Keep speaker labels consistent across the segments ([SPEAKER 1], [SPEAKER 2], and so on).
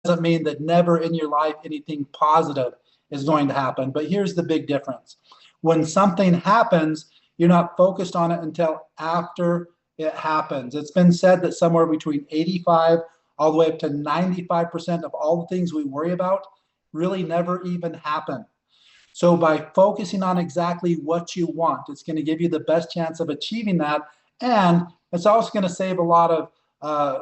[SPEAKER 1] doesn't mean that never in your life anything positive is going to happen. But here's the big difference. When something happens, you're not focused on it until after it happens. It's been said that somewhere between 85 all the way up to 95% of all the things we worry about really never even happen. So by focusing on exactly what you want, it's going to give you the best chance of achieving that. And it's also going to save a lot of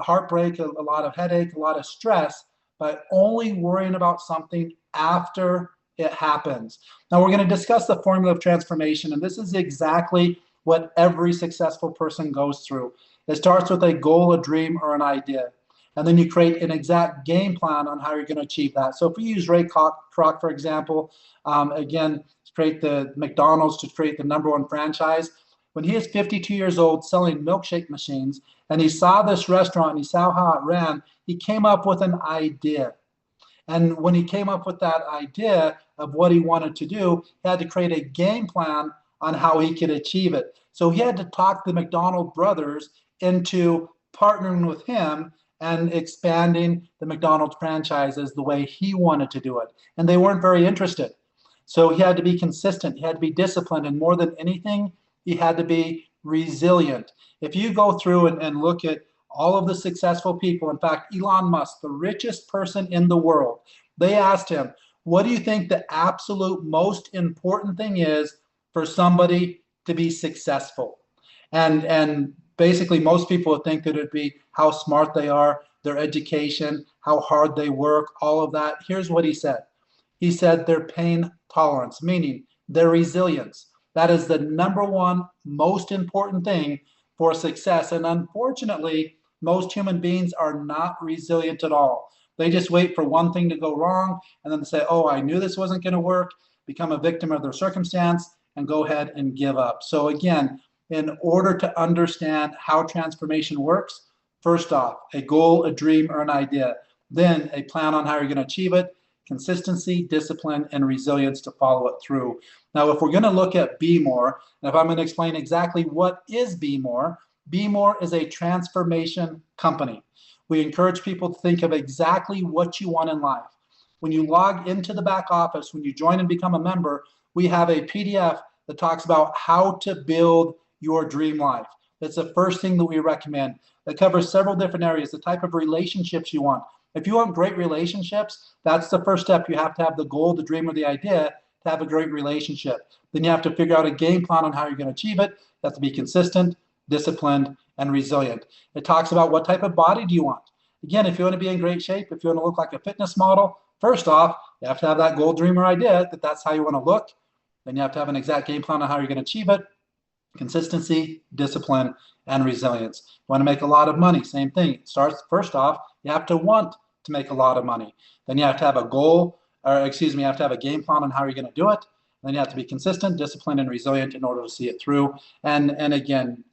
[SPEAKER 1] heartbreak, a lot of headache, a lot of stress by only worrying about something after it happens. Now we're going to discuss the formula of transformation, and this is exactly what every successful person goes through. It starts with a goal, a dream, or an idea. And then you create an exact game plan on how you're going to achieve that. So if we use Ray Kroc, for example, again, to create the McDonald's, to create the #1 franchise, when he is 52 years old selling milkshake machines, and he saw this restaurant and he saw how it ran, he came up with an idea. And when he came up with that idea of what he wanted to do, he had to create a game plan on how he could achieve it. So he had to talk the McDonald brothers into partnering with him and expanding the McDonald's franchises the way he wanted to do it. And they weren't very interested. So he had to be consistent. He had to be disciplined. And more than anything, he had to be resilient. If you go through and look at all of the successful people, in fact, Elon Musk, the richest person in the world, they asked him, what do you think the absolute most important thing is for somebody to be successful? And basically, most people would think that it'd be how smart they are, their education, how hard they work, all of that. Here's what he said. He said their pain tolerance, meaning their resilience. That is the #1 most important thing for success. And unfortunately, most human beings are not resilient at all. They just wait for one thing to go wrong and then say, oh, I knew this wasn't going to work, become a victim of their circumstance, and go ahead and give up. So again, in order to understand how transformation works, first off, a goal, a dream, or an idea. Then a plan on how you're going to achieve it, consistency, discipline, and resilience to follow it through. Now, if we're going to look at Be More, and if I'm going to explain exactly what is Be More is a transformation company. We encourage people to think of exactly what you want in life. When you log into the back office, when you join and become a member, we have a PDF that talks about how to build your dream life. That's the first thing that we recommend. That covers several different areas, the type of relationships you want. If you want great relationships, that's the first step. You have to have the goal, the dream, or the idea to have a great relationship. Then you have to figure out a game plan on how you're going to achieve it. You have to be consistent, disciplined, and resilient. It talks about what type of body do you want. Again, if you want to be in great shape, if you want to look like a fitness model, first off, you have to have that goal, dream, or idea that that's how you want to look. Then you have to have an exact game plan on how you're going to achieve it. Consistency, discipline, and resilience. You want to make a lot of money, same thing. It starts first off, you have to want to make a lot of money. Then you have to have a goal, or excuse me, you have to have a game plan on how you're going to do it. Then you have to be consistent, disciplined, and resilient in order to see it through. And again,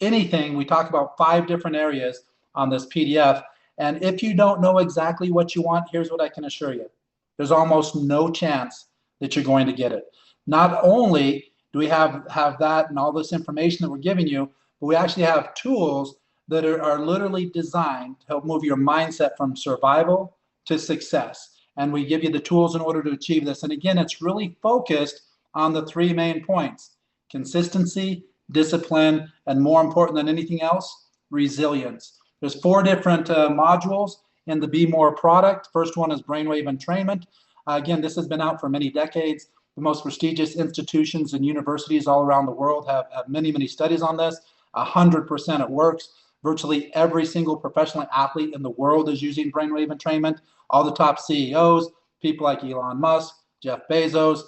[SPEAKER 1] anything, we talk about 5 different areas on this PDF. And if you don't know exactly what you want, here's what I can assure you. There's almost no chance that you're going to get it. Not only do we have that and all this information that we're giving you, but we actually have tools that are literally designed to help move your mindset from survival to success. And we give you the tools in order to achieve this. And again, it's really focused on the 3 main points: consistency, discipline, and more important than anything else, resilience. There's 4 different modules in the Be More product. First one is brainwave entrainment. Again, this has been out for many decades. The most prestigious institutions and universities all around the world have many, many studies on this. 100% it works. Virtually every single professional athlete in the world is using brainwave entrainment. All the top CEOs, people like Elon Musk, Jeff Bezos,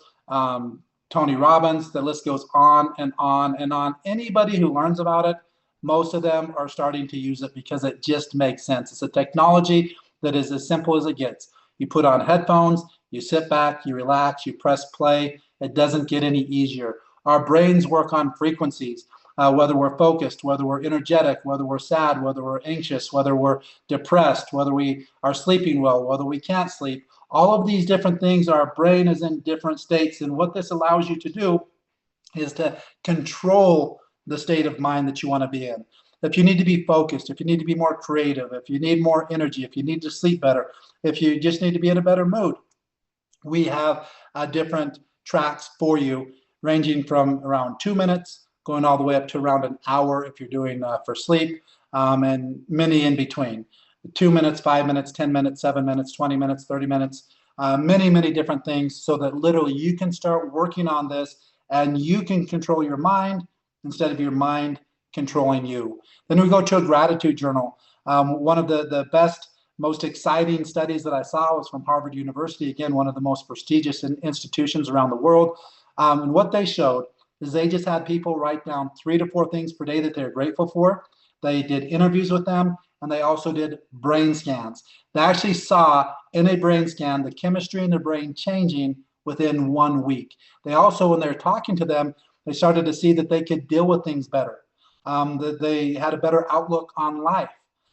[SPEAKER 1] Tony Robbins, the list goes on and on and on. Anybody who learns about it, most of them are starting to use it because it just makes sense. It's a technology that is as simple as it gets. You put on headphones, you sit back, you relax, you press play. It doesn't get any easier. Our brains work on frequencies, whether we're focused, whether we're energetic, whether we're sad, whether we're anxious, whether we're depressed, whether we are sleeping well, whether we can't sleep. All of these different things, our brain is in different states. And what this allows you to do is to control the state of mind that you want to be in. If you need to be focused, if you need to be more creative, if you need more energy, if you need to sleep better, if you just need to be in a better mood, we have different tracks for you, ranging from around 2 minutes, going all the way up to around an hour if you're doing for sleep, and many in between. 2 minutes, 5 minutes, 10 minutes, 7 minutes, 20 minutes, 30 minutes, many different things, so that literally you can start working on this and you can control your mind instead of your mind controlling you. Then we go to a gratitude journal. One of the best, most exciting studies that I saw was from Harvard University, again, one of the most prestigious institutions around the world. And what they showed is they just had people write down 3 to 4 things per day that they're grateful for. They did interviews with them, and they also did brain scans. They actually saw in a brain scan the chemistry in their brain changing within 1 week. They also, when they're talking to them, they started to see that they could deal with things better, that they had a better outlook on life.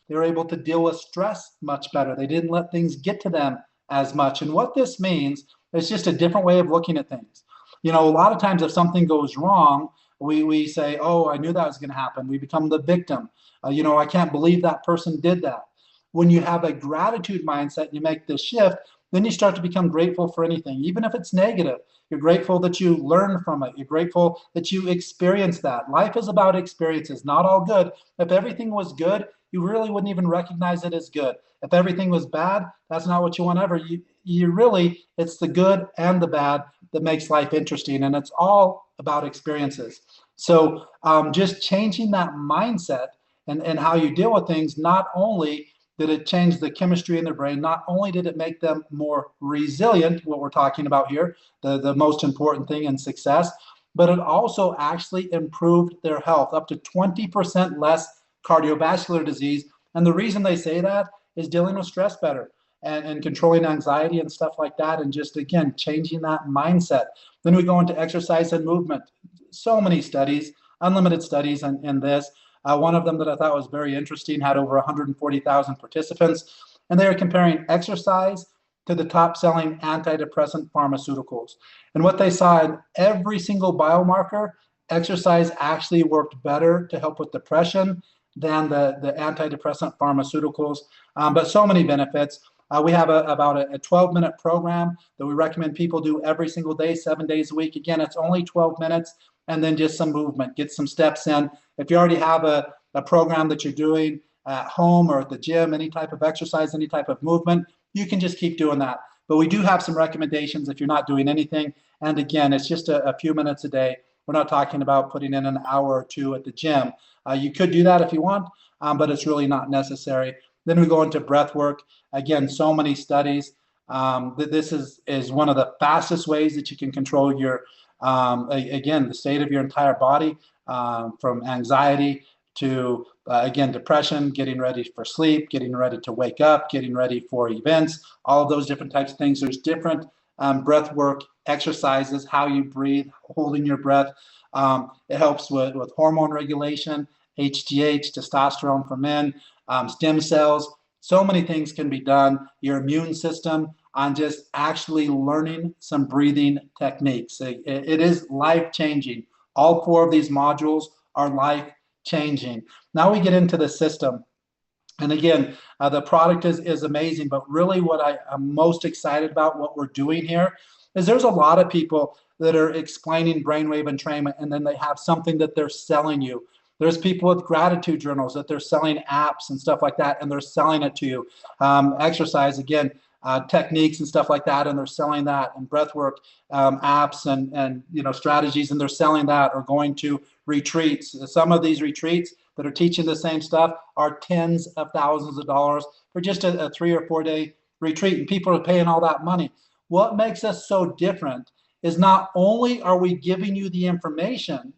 [SPEAKER 1] They were able to deal with stress much better. They didn't let things get to them as much. And what this means is just a different way of looking at things. You know, a lot of times if something goes wrong, we say, oh, I knew that was going to happen. We become the victim. You know, I can't believe that person did that. When you have a gratitude mindset, you make this shift, then you start to become grateful for anything, even if it's negative. You're grateful that you learn from it. You're grateful that you experience that. Life is about experiences, not all good. If everything was good, you really wouldn't even recognize it as good. If everything was bad, that's not what you want ever. You really, it's the good and the bad that makes life interesting, and it's all about experiences. So just changing that mindset and how you deal with things, not only did it change the chemistry in their brain, not only did it make them more resilient, what we're talking about here, the most important thing in success, but it also actually improved their health, up to 20% less cardiovascular disease. And the reason they say that is dealing with stress better and controlling anxiety and stuff like that, and just, again, changing that mindset. Then we go into exercise and movement. So many studies, unlimited studies in this. One of them that I thought was very interesting had over 140,000 participants, and they were comparing exercise to the top-selling antidepressant pharmaceuticals. And what they saw in every single biomarker, exercise actually worked better to help with depression than the antidepressant pharmaceuticals, but so many benefits. We have about a 12-minute program that we recommend people do every single day, 7 days a week. Again, it's only 12 minutes, and then just some movement, get some steps in. If you already have a program that you're doing at home or at the gym, any type of exercise, any type of movement, you can just keep doing that. But we do have some recommendations if you're not doing anything. And again, it's just a few minutes a day. We're not talking about putting in an hour or two at the gym. You could do that if you want, but it's really not necessary. Then we go into breath work. Again, so many studies that this is one of the fastest ways that you can control your, again, the state of your entire body, from anxiety to, again, depression, getting ready for sleep, getting ready to wake up, getting ready for events, all of those different types of things. There's different breath work exercises, how you breathe, holding your breath. It helps with hormone regulation, HGH, testosterone for men, stem cells. So many things can be done. Your immune system, on just actually learning some breathing techniques. It is life-changing. All 4 of these modules are life-changing. Now we get into the system. And again, the product is amazing, but really what I'm most excited about, what we're doing here, is there's a lot of people that are explaining brainwave entrainment, and then they have something that they're selling you. There's people with gratitude journals that they're selling apps and stuff like that, and they're selling it to you. Exercise, again, techniques and stuff like that, and they're selling that, and breathwork apps and strategies, and they're selling that, or going to retreats. Some of these retreats that are teaching the same stuff are tens of thousands of dollars for just a 3 or 4 day retreat, and people are paying all that money. What makes us so different is not only are we giving you the information,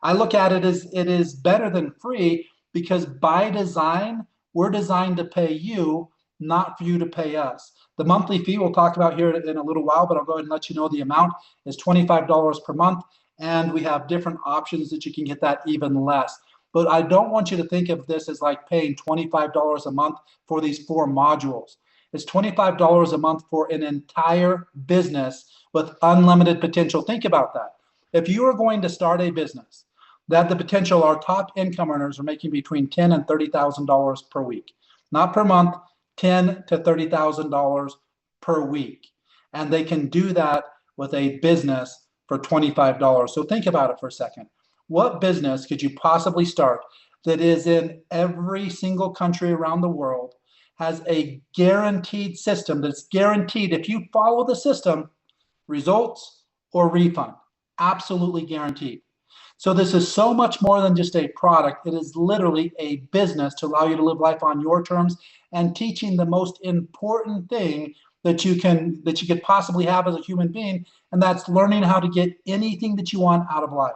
[SPEAKER 1] I look at it as it is better than free, because by design, we're designed to pay you, not for you to pay us. The monthly fee we'll talk about here in a little while, but I'll go ahead and let you know the amount is $25 per month, and we have different options that you can get that even less. But I don't want you to think of this as like paying $25 a month for these 4 modules. It's $25 a month for an entire business with unlimited potential. Think about that. If you are going to start a business, that the potential, our top income earners are making between $10,000 and $30,000 per week, not per month, $10,000 to $30,000 per week. And they can do that with a business for $25. So think about it for a second. What business could you possibly start that is in every single country around the world, has a guaranteed system that's guaranteed, if you follow the system, results or refund, absolutely guaranteed. So this is so much more than just a product. It is literally a business to allow you to live life on your terms and teaching the most important thing that you could possibly have as a human being, and that's learning how to get anything that you want out of life.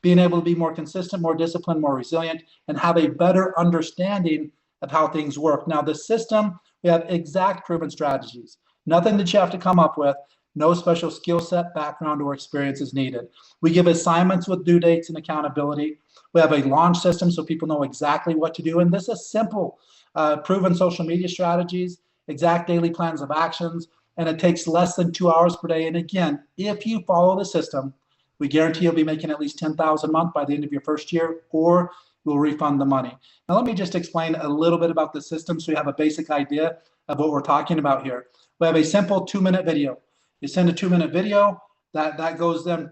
[SPEAKER 1] Being able to be more consistent, more disciplined, more resilient, and have a better understanding of how things work. Now, the system, we have exact proven strategies. Nothing that you have to come up with. No special skill set, background, or experience is needed. We give assignments with due dates and accountability. We have a launch system so people know exactly what to do. And this is simple, proven social media strategies, exact daily plans of actions, and it takes less than 2 hours per day. And again, if you follow the system, we guarantee you'll be making at least $10,000 a month by the end of your first year, or we'll refund the money. Now, let me just explain a little bit about the system so you have a basic idea of what we're talking about here. We have a simple 2-minute video. You send a 2-minute video, that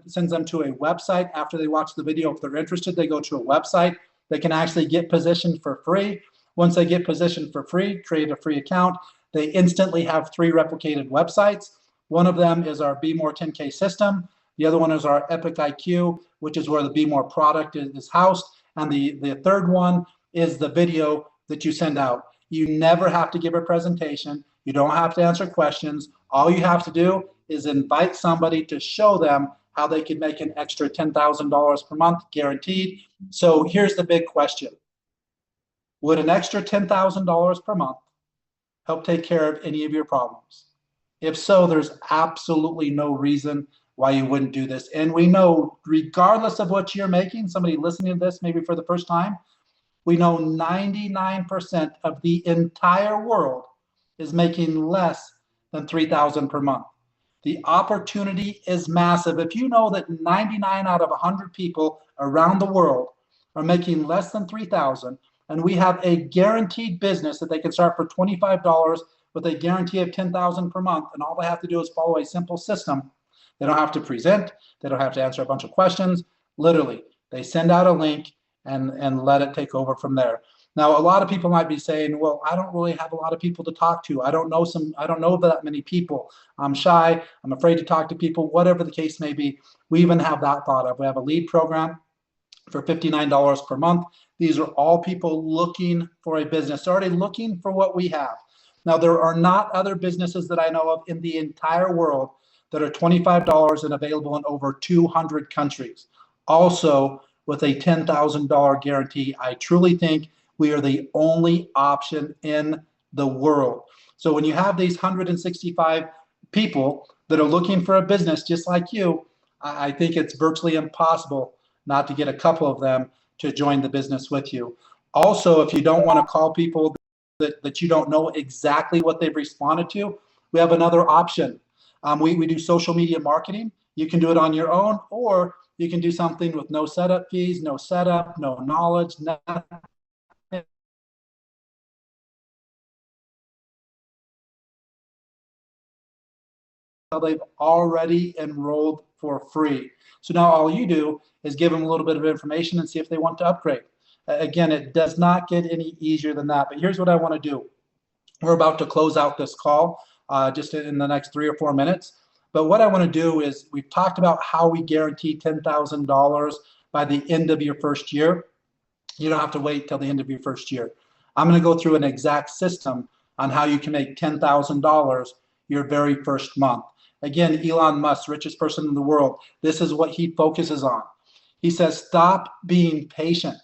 [SPEAKER 1] sends them to a website. After they watch the video, if they're interested, they go to a website. They can actually get positioned for free. Once they get positioned for free, create a free account, they instantly have 3 replicated websites. One of them is our Be More 10K system. The other one is our Epic IQ, which is where the Be More product is housed. And the third one is the video that you send out. You never have to give a presentation. You don't have to answer questions. All you have to do is invite somebody to show them how they can make an extra $10,000 per month guaranteed. So here's the big question. Would an extra $10,000 per month help take care of any of your problems? If so, there's absolutely no reason why you wouldn't do this. And we know, regardless of what you're making, somebody listening to this maybe for the first time, we know 99% of the entire world is making less than $3,000 per month. The opportunity is massive. If you know that 99 out of 100 people around the world are making less than $3,000, and we have a guaranteed business that they can start for $25 with a guarantee of $10,000 per month, and all they have to do is follow a simple system. They don't have to present. They don't have to answer a bunch of questions. Literally, they send out a link and let it take over from there. Now, a lot of people might be saying, well, I don't really have a lot of people to talk to. I don't know that many people. I'm shy. I'm afraid to talk to people, whatever the case may be. We even have that thought of. We have a lead program for $59 per month. These are all people looking for a business, already looking for what we have. Now, there are not other businesses that I know of in the entire world that are $25 and available in over 200 countries. Also, with a $10,000 guarantee, I truly think we are the only option in the world. So when you have these 165 people that are looking for a business just like you, I think it's virtually impossible not to get a couple of them to join the business with you. Also, if you don't want to call people that you don't know exactly what they've responded to, we have another option. We do social media marketing. You can do it on your own, or you can do something with no setup fees, no setup, no knowledge, nothing. They've already enrolled for free. So now all you do is give them a little bit of information and see if they want to upgrade. Again, it does not get any easier than that. But here's what I want to do. We're about to close out this call just in the next 3 or 4 minutes. But what I want to do is, we've talked about how we guarantee $10,000 by the end of your first year. You don't have to wait till the end of your first year. I'm going to go through an exact system on how you can make $10,000 your very first month. Again, Elon Musk, richest person in the world, this is what he focuses on. He says, stop being patient.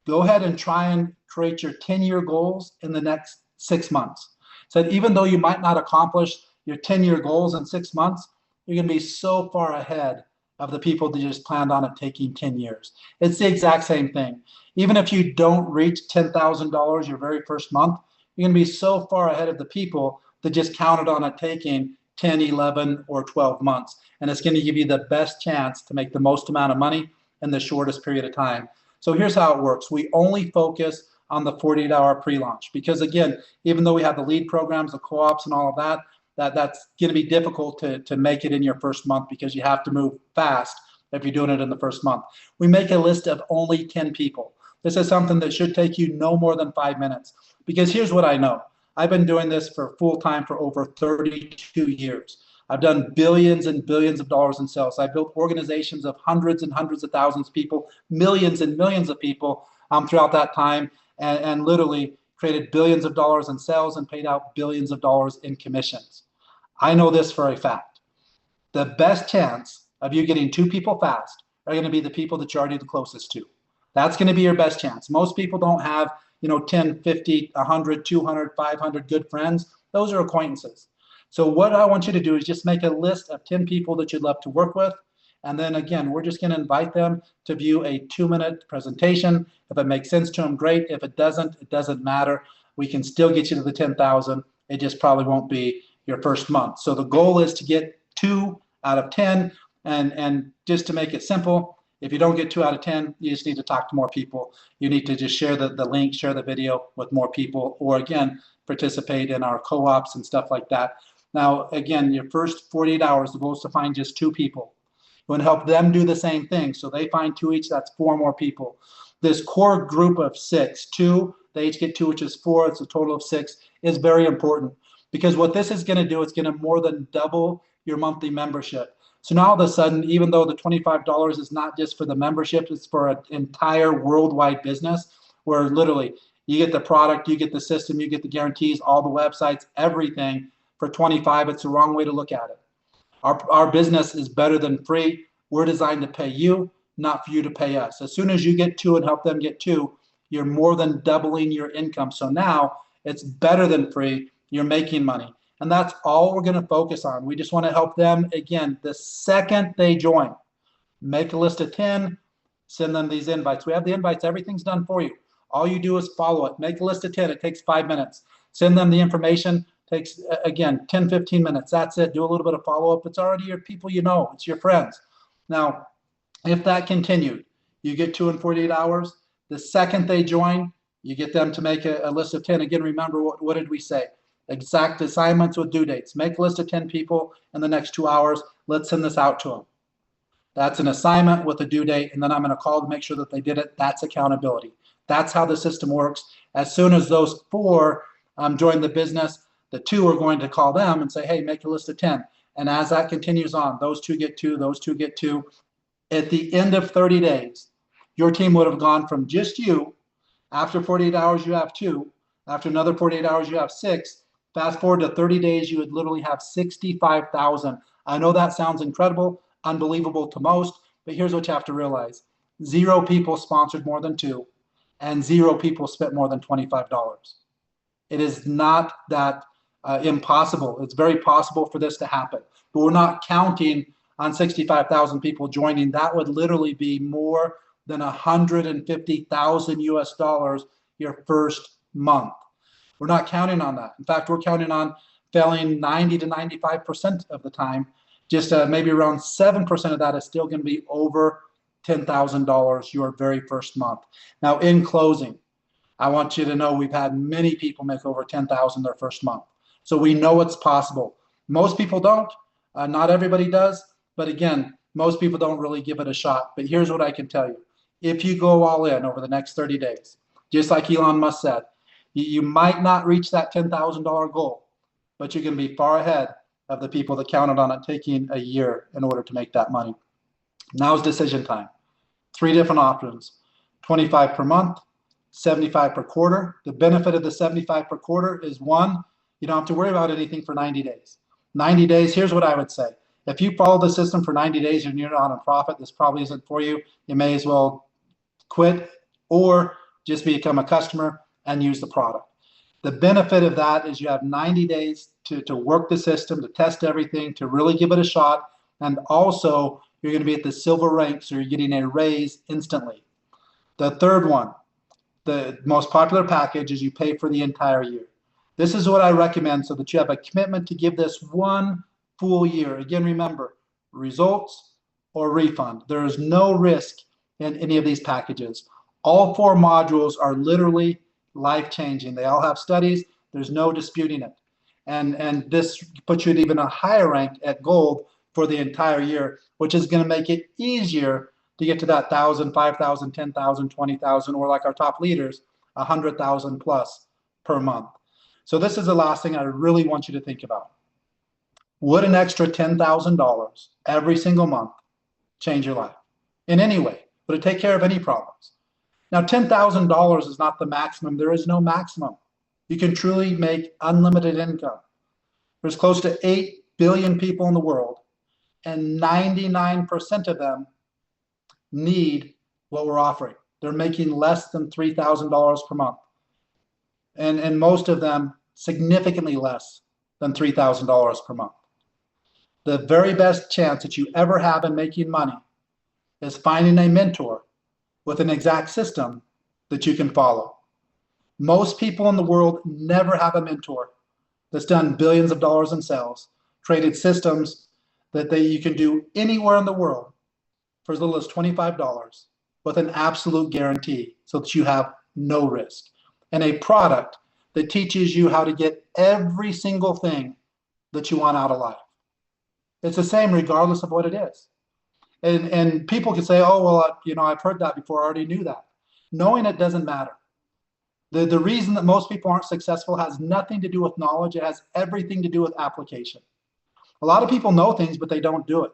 [SPEAKER 1] Go ahead and try and create your 10-year goals in the next 6 months. So that even though you might not accomplish your 10-year goals in 6 months, you're going to be so far ahead of the people that just planned on it taking 10 years. It's the exact same thing. Even if you don't reach $10,000 your very first month, you're going to be so far ahead of the people that just counted on it taking 10, 11, or 12 months. And it's going to give you the best chance to make the most amount of money in the shortest period of time. So here's how it works. We only focus on the 48-hour pre-launch because, again, even though we have the lead programs, the co-ops, and all of that, that's going to be difficult to make it in your first month because you have to move fast if you're doing it in the first month. We make a list of only 10 people. This is something that should take you no more than 5 minutes because here's what I know. I've been doing this for full time for over 32 years. I've done billions and billions of dollars in sales. I've built organizations of hundreds and hundreds of thousands of people, millions and millions of people throughout that time, and literally created billions of dollars in sales and paid out billions of dollars in commissions. I know this for a fact. The best chance of you getting 2 people fast are going to be the people that you're already the closest to. That's going to be your best chance. Most people don't have 10, 50, 100, 200, 500 good friends. Those are acquaintances. So what I want you to do is just make a list of 10 people that you'd love to work with. And then again, we're just going to invite them to view a 2-minute presentation. If it makes sense to them, great. If it doesn't matter. We can still get you to the 10,000. It just probably won't be your first month. So the goal is to get 2 out of 10. And just to make it simple, if you don't get 2 out of 10, you just need to talk to more people. You need to just share the link, share the video with more people, or again, participate in our co-ops and stuff like that. Now, again, your first 48 hours, the goal is to find just 2 people. You want to help them do the same thing. So they find 2 each, that's 4 more people. This core group of 6, 2, they each get 2, which is 4, it's a total of 6, is very important. Because what this is going to do, it's going to more than double your monthly membership. So now all of a sudden, even though the $25 is not just for the membership, it's for an entire worldwide business where literally you get the product, you get the system, you get the guarantees, all the websites, everything for $25. It's the wrong way to look at it. Our business is better than free. We're designed to pay you, not for you to pay us. As soon as you get 2 and help them get 2, you're more than doubling your income. So now it's better than free. You're making money. And that's all we're going to focus on. We just want to help them, again, the second they join. Make a list of 10, send them these invites. We have the invites. Everything's done for you. All you do is follow it. Make a list of 10. It takes 5 minutes. Send them the information. Takes, again, 10, 15 minutes. That's it. Do a little bit of follow-up. It's already your people you know. It's your friends. Now, if that continued, you get 2 in 48 hours. The second they join, you get them to make a list of 10. Again, remember, what did we say? Exact assignments with due dates. Make a list of 10 people in the next 2 hours. Let's send this out to them. That's an assignment with a due date, and then I'm going to call to make sure that they did it. That's accountability. That's how the system works. As soon as those 4 join the business, the 2 are going to call them and say, hey, make a list of 10. And as that continues on, those 2 get 2, those 2 get 2. At the end of 30 days, your team would have gone from just you. After 48 hours, you have 2. After another 48 hours, you have 6. Fast forward to 30 days, you would literally have 65,000. I know that sounds incredible, unbelievable to most, but here's what you have to realize. 0 people sponsored more than 2, and 0 people spent more than $25. It is not that impossible. It's very possible for this to happen, but we're not counting on 65,000 people joining. That would literally be more than 150,000 US dollars your first month. We're not counting on that. In fact, we're counting on failing 90 to 95% of the time. Just maybe around 7% of that is still going to be over $10,000 your very first month. Now, in closing, I want you to know we've had many people make over $10,000 their first month. So we know it's possible. Most people don't. Not everybody does. But again, most people don't really give it a shot. But here's what I can tell you. If you go all in over the next 30 days, just like Elon Musk said, you might not reach that $10,000 goal, but you can be far ahead of the people that counted on it taking a year in order to make that money. Now's decision time. 3 different options, 25 per month, 75 per quarter. The benefit of the 75 per quarter is, 1, you don't have to worry about anything for 90 days. 90 days, here's what I would say. If you follow the system for 90 days and you're not on profit, this probably isn't for you. You may as well quit or just become a customer and use the product. The benefit of that is you have 90 days to work the system, to test everything, to really give it a shot. And also, you're going to be at the silver rank, so you're getting a raise instantly. The third one, the most popular package, is you pay for the entire year. This is what I recommend so that you have a commitment to give this 1 full year. Again, remember, results or refund. There is no risk in any of these packages. All 4 modules are literally life-changing. They all have studies. There's no disputing it. And this puts you at even a higher rank at gold for the entire year, which is going to make it easier to get to that 1,000, 5,000, 10,000, 20,000, or like our top leaders, 100,000 plus per month. So this is the last thing I really want you to think about. Would an extra $10,000 every single month change your life in any way? Would it take care of any problems? Now, $10,000 is not the maximum. There is no maximum. You can truly make unlimited income. There's close to 8 billion people in the world, and 99% of them need what we're offering. They're making less than $3,000 per month. And most of them significantly less than $3,000 per month. The very best chance that you ever have in making money is finding a mentor with an exact system that you can follow. Most people in the world never have a mentor that's done billions of dollars in sales, created systems that you can do anywhere in the world for as little as $25 with an absolute guarantee so that you have no risk. And a product that teaches you how to get every single thing that you want out of life. It's the same regardless of what it is. And people can say, oh, well, I've heard that before, I already knew that. Knowing it doesn't matter. The reason that most people aren't successful has nothing to do with knowledge. It has everything to do with application. A lot of people know things, but they don't do it.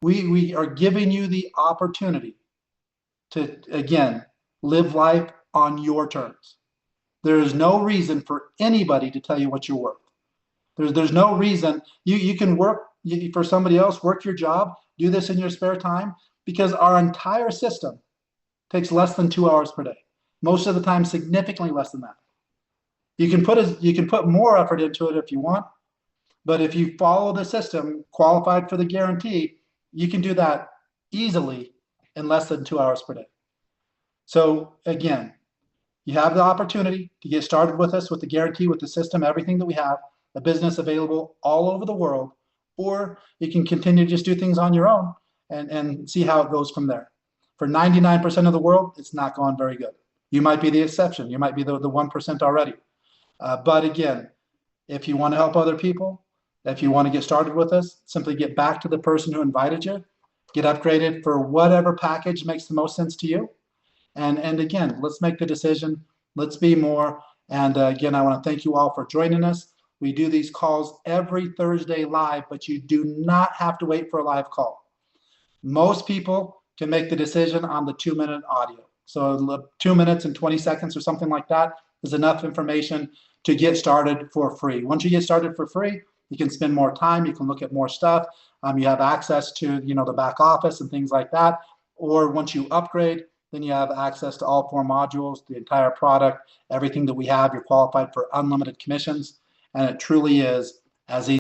[SPEAKER 1] We are giving you the opportunity to, again, live life on your terms. There is no reason for anybody to tell you what you're worth. There's no reason. You can work for somebody else, work your job, do this in your spare time, because our entire system takes less than 2 hours per day. Most of the time, significantly less than that. You can put more effort into it if you want, but if you follow the system, qualified for the guarantee, you can do that easily in less than 2 hours per day. So again, you have the opportunity to get started with us with the guarantee, with the system, everything that we have, a business available all over the world, or you can continue to just do things on your own and see how it goes from there. For 99% of the world, it's not going very good. You might be the exception. You might be the 1% already. But again, if you want to help other people, if you want to get started with us, simply get back to the person who invited you, get upgraded for whatever package makes the most sense to you. And again, let's make the decision. Let's be more. And again, I want to thank you all for joining us. We do these calls every Thursday live, but you do not have to wait for a live call. Most people can make the decision on the 2-minute audio. So 2 minutes and 20 seconds or something like that is enough information to get started for free. Once you get started for free, you can spend more time. You can look at more stuff. You have access to the back office and things like that. Or once you upgrade, then you have access to all 4 modules, the entire product, everything that we have. You're qualified for unlimited commissions. And it truly is as easy